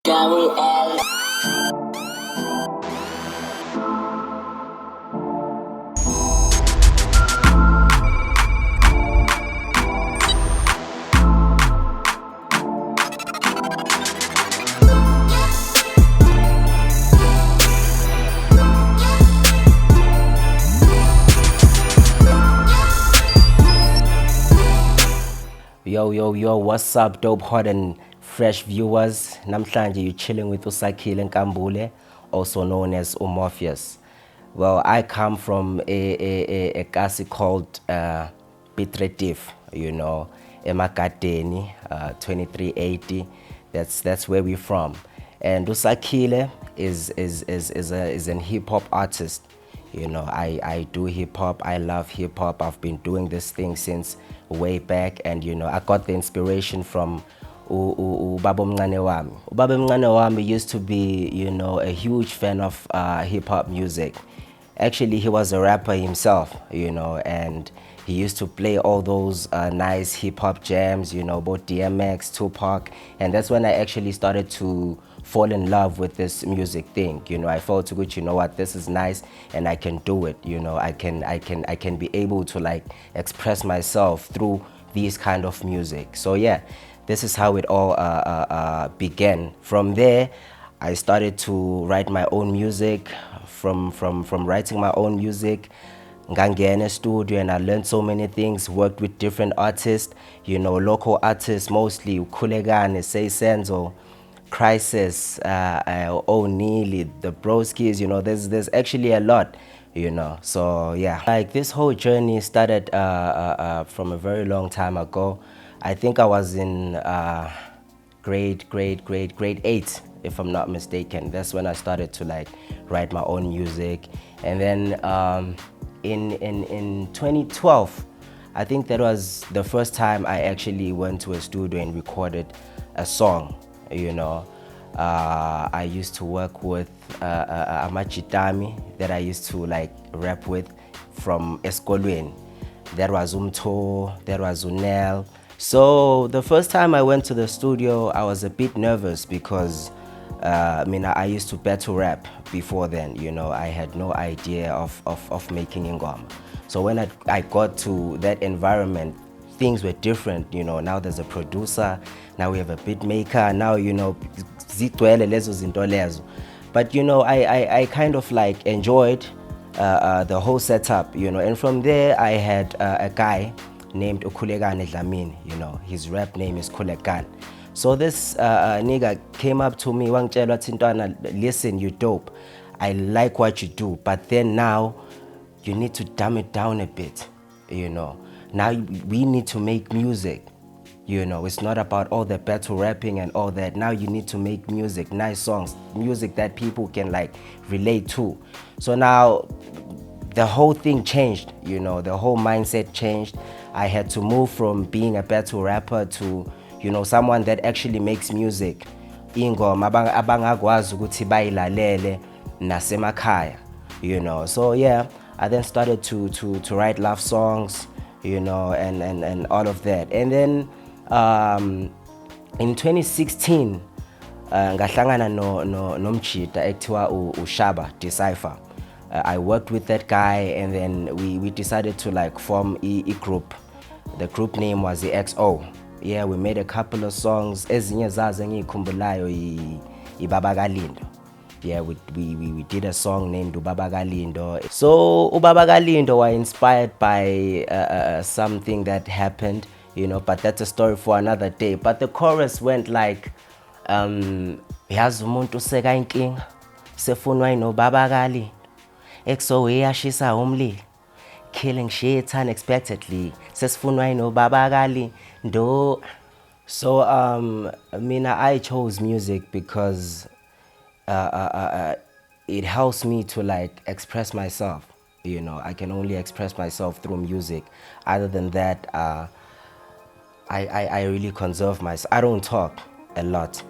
Double L. Yo, what's up, dope, hot and fresh viewers? Namhlanje you chilling with Sakhile Nkambule, also known as Morph.xo. Well, I come from a kasi called Piet Retief, Emagadeni, 2380. That's where we're from. And Sakhile is an hip hop artist. I do hip hop. I love hip hop. I've been doing this thing since way back, and I got the inspiration from Ubaba Mncane wami. Ubaba Mncane wami used to be, a huge fan of hip hop music. Actually, he was a rapper himself, and he used to play all those nice hip hop jams, both DMX, Tupac, and that's when I actually started to fall in love with this music thing. I felt good, what, this is nice and I can do it. I can be able to like express myself through these kind of music. So yeah, this is how it all began. From there, I started to write my own music. From writing my own music, ngangena studio, and I learned so many things, worked with different artists, local artists mostly, Kulegane, Say Senzo, Crisis, O'Neilly, the Broskis, there's actually a lot, so yeah. Like this whole journey started from a very long time ago. I think I was in grade 8, if I'm not mistaken. That's when I started to like write my own music. And then in 2012, I think that was the first time I actually went to a studio and recorded a song. I used to work with Amachitami that I used to like rap with from Eskolweni. There was Umto, there was Unel. So the first time I went to the studio, I was a bit nervous because I used to battle rap before then. I had no idea of making ingoma. So when I got to that environment, things were different. Now there's a producer, now we have a beat maker, now zigcwele lezo zinto lezo. But I kind of like enjoyed the whole setup, and from there I had a guy named Ukulegane Dlamini. His rap name is Kulegan. So this nigga came up to me, wangitshela wathi ntwana, listen, you dope, I like what you do, but then now you need to dumb it down a bit. Now we need to make music. It's not about all the battle rapping and all that. Now you need to make music, nice songs, music that people can like relate to. So now the whole thing changed, the whole mindset changed. I had to move from being a battle rapper to, someone that actually makes music. Ingoma abangakwazi ukuthi bayilalele nasemakhaya, So yeah, I then started to write love songs, and all of that. And then in 2016, ngahlangana nomjida ekuthiwa uShaba Decipher. I worked with that guy, and then we decided to like form a group. The group name was the XO. Yeah, we made a couple of songs. Ezinye zazo engiyikhumbulayo iBaba kaLindo. Yeah, we did a song named Ubaba kaLindo. So Ubaba kaLindo were inspired by something that happened, but that's a story for another day. But the chorus went like, yazi umuntu seka inkinga sefunwa inobaba kaLindo, XO uyashisa umlilo, killing shit unexpectedly, sesifunwa inobaba kaLindo. So I chose music because it helps me to like express myself. I can only express myself through music. Other than that, I really conserve myself. I don't talk a lot,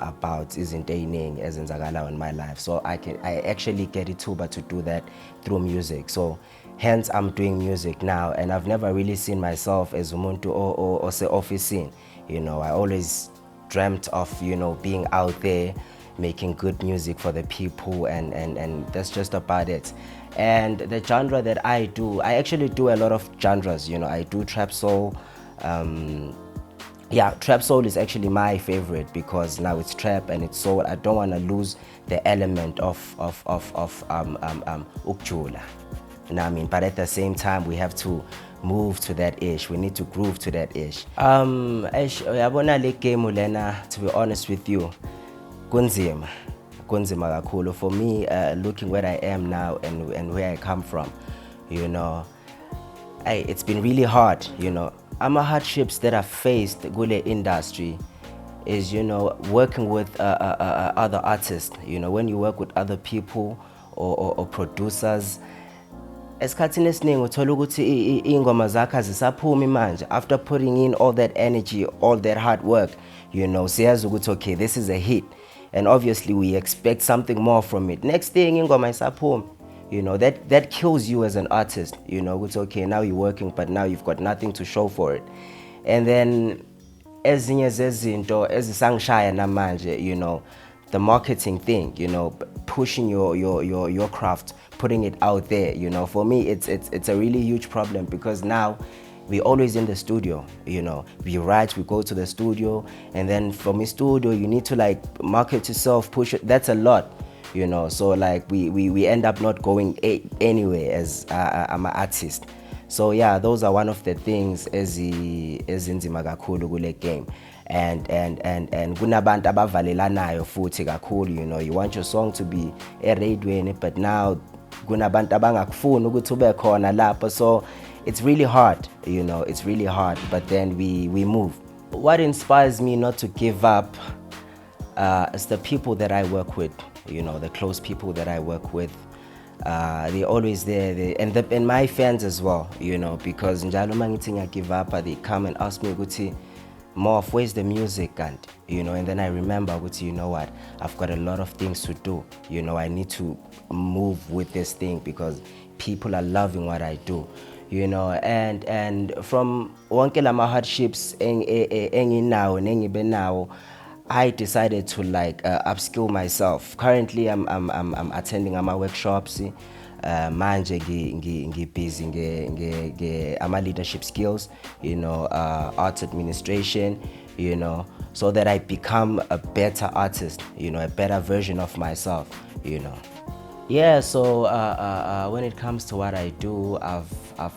about izinto eziningi ezenzakalayo in my life. So I actually get it too, but to do that through music. So hence I'm doing music now, and I've never really seen myself as umuntu ose office scene. I always dreamt of, you know, being out there, making good music for the people, and that's just about it. And the genre that I do, I actually do a lot of genres, you know. I do trap soul. Yeah, trap soul is actually my favorite because now it's trap and it's soul. I don't want to lose the element of ukjula. You know what I mean? But at the same time, we have to move to that ish. We need to groove to that ish. Yabona le game lena, to be honest with you, kunzima. Kunzima kakhulu. For me, looking where I am now and where I come from, you know, it's been really hard, you know. Hardships that I've faced kule industry is, you know, working with other artists. You know, when you work with other people or producers, esikhathini esiningi uthola ukuthi ingoma zakho azisaphumi manje after putting in all that energy, all that hard work, you know, siyazi ukuthi okay, this is a hit, and obviously we expect something more from it. Next thing ingoma isaphumi, you know, that kills you as an artist. You know, it's okay, now you're working, but now you've got nothing to show for it. And then ezinye zezinto ezisangishaya namanje, you know, the marketing thing, you know, pushing your craft, putting it out there, you know. For me, it's a really huge problem because now we're always in the studio, you know. We write, we go to the studio, and then from the studio you need to like market yourself, push it. That's a lot, you know. So like we end up not going anywhere as I'm an artist. So yeah, those are one of the things ezinzima kakhulu kule game. And kunabantu abavalelanayo futhi kakhulu, you know. You want your song to be eradweni, but now kunabantu abangakufuni ukuthi ube khona lapho. So it's really hard, you know. It's really hard, but then we move. What inspires me not to give up is the people that I work with, you know, the close people that I work with. They're always there, and my fans as well, you know, because njalo mangithi I give up, they come and ask me ukuthi, Morph, where's the music? And you know, and then I remember, you know what, I've got a lot of things to do, you know. I need to move with this thing because people are loving what I do, you know. And from wonke lama hardships enginawo nengibe nawo, I decided to like upskill myself. Currently I'm attending ama workshops. Manje busy ama leadership skills, you know, art administration, you know, so that I become a better artist, you know, a better version of myself, you know. Yeah, so when it comes to what I do, I've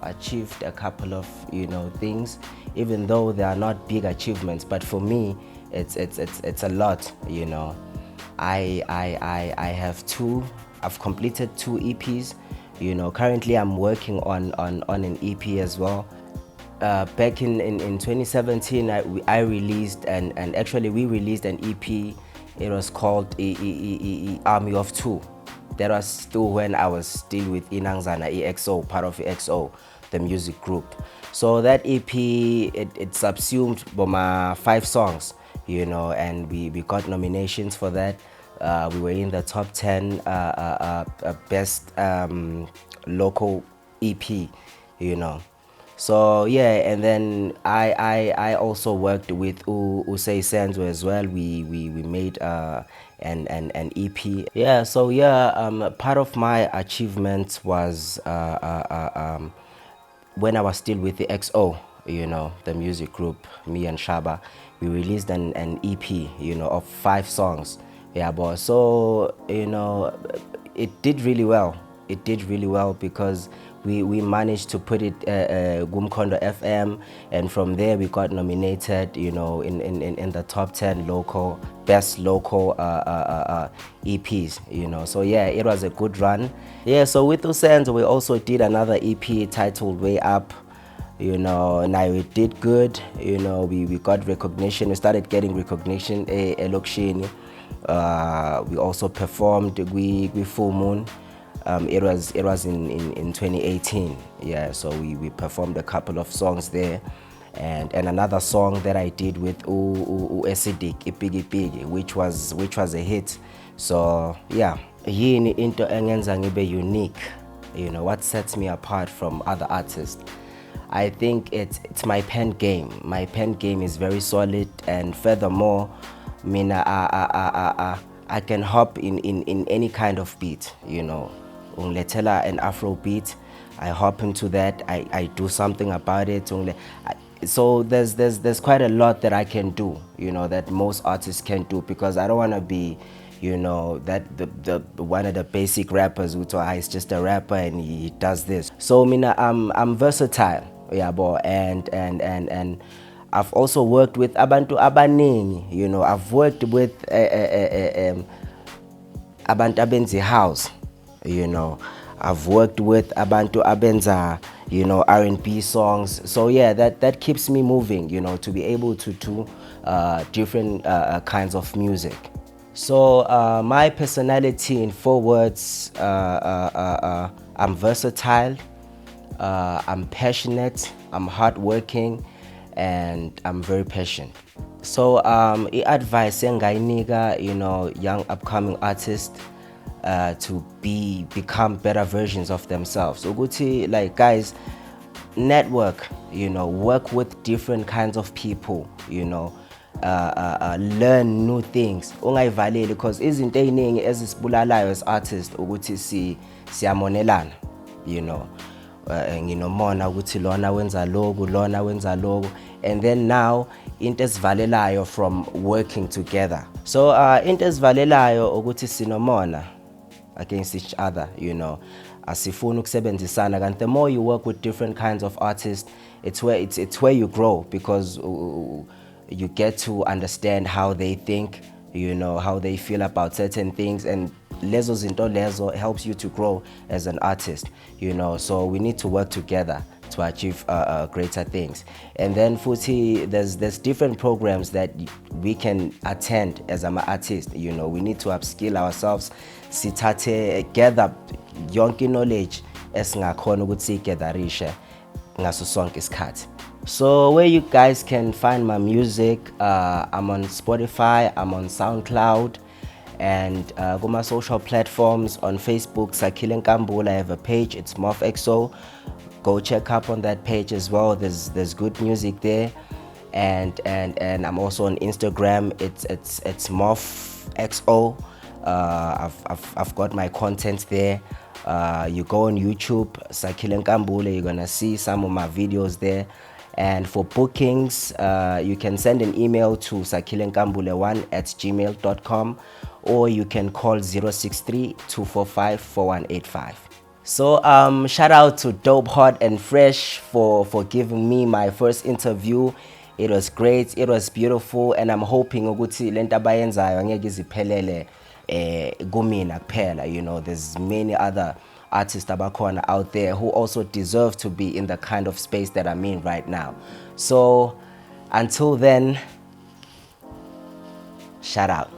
achieved a couple of, you know, things, even though they are not big achievements, but for me it's a lot, you know. I've completed 2 EPs, you know. Currently I'm working on an EP as well. Back in 2017 I released and actually we released an EP. It was called Army of Two. That was still when I was still with Inangzana a.k.a. part of a.k.a, the music group. So that EP, it subsumed my 5 songs, you know, and we got nominations for that. We were in the top 10 best local EP, you know. So yeah, and then I also worked with Usei Senzo as well. We made an EP. Yeah, so yeah, part of my achievements was when I was still with the XO, you know, the music group, me and Shaba, we released an EP, you know, of 5 songs. Yeah, but so, you know, it did really well. It did really well because we managed to put it Gumkondo FM, and from there we got nominated, you know, in the top 10 best local EPs, you know. So yeah, it was a good run. Yeah, so with Usenzo we also did another EP titled Way Up, you know. Now it did good, you know. We got recognition. We started getting recognition elokishini. We also performed with Full Moon. It was in 2018. Yeah, so we performed a couple of songs there, and another song that I did with Esidik Ipigi, which was a hit. So yeah, yini into engenza ngibe unique, you know, what sets me apart from other artists. I think it's my pen game. My pen game is very solid, and furthermore, mina I can hop in any kind of beat, you know. Ungilethela an Afro beat, I hop into that, I do something about it. So there's quite a lot that I can do, you know, that most artists can do, because I don't want to be, you know, that the one of the basic rappers who thought he's just a rapper and he does this. So mina I'm versatile, yeah, boy, and I've also worked with abantu abaningi, you know. I've worked with abantu abenza house, you know. I've worked with abantu abenza, you know, R&B songs. So yeah, that keeps me moving, you know, to be able to do different kinds of music. So my personality in 4 words, I'm versatile, I'm passionate, I'm hardworking, and I'm very patient. So i-advice engayinika, you know, young upcoming artists to become better versions of themselves. Ukuthi, like, guys, network, you know, work with different kinds of people, you know. Learn new things, ungayivaleli, because izinto ey'ningi ezisibulalayo as artists ukuthi siyamonelana, you know. Nginomona ukuthi lona wenza loku, lona wenza loku, and then now into esivalelayo from working together. So into esivalelayo ukuthi sinomona against each other, you know. Asifuni ukusebenzisana, and the more you work with different kinds of artists, it's where you grow, because you get to understand how they think, you know, how they feel about certain things, and lezo zinto lezo helps you to grow as an artist, you know. So we need to work together to achieve greater things. And then futhi, there's different programs that we can attend as an artist, you know. We need to upskill ourselves, sithathe gather yonke knowledge esingakhona ukuthi siyigatharishe ngaso sonke isikhathi. So where you guys can find my music, I'm on Spotify, I'm on SoundCloud, and my social platforms. On Facebook, Sakhile Nkambule, I have a page, it's Morph.xo. Go check up on that page as well. There's good music there, and I'm also on Instagram. It's Morph.xo. I've got my content there. You go on YouTube, Sakhile Nkambule, you're gonna see some of my videos there. And for bookings, you can send an email to sakhilenkambule1@gmail.com, or you can call 063-245-4185. So shout out to Dope Hot and Fresh for giving me my first interview. It was great, it was beautiful, and I'm hoping ukuthi lento abayenzayo angeke iziphelele kumina kuphela, you know. There's many other artists abakhona out there who also deserve to be in the kind of space that I'm in right now. So until then, shout out.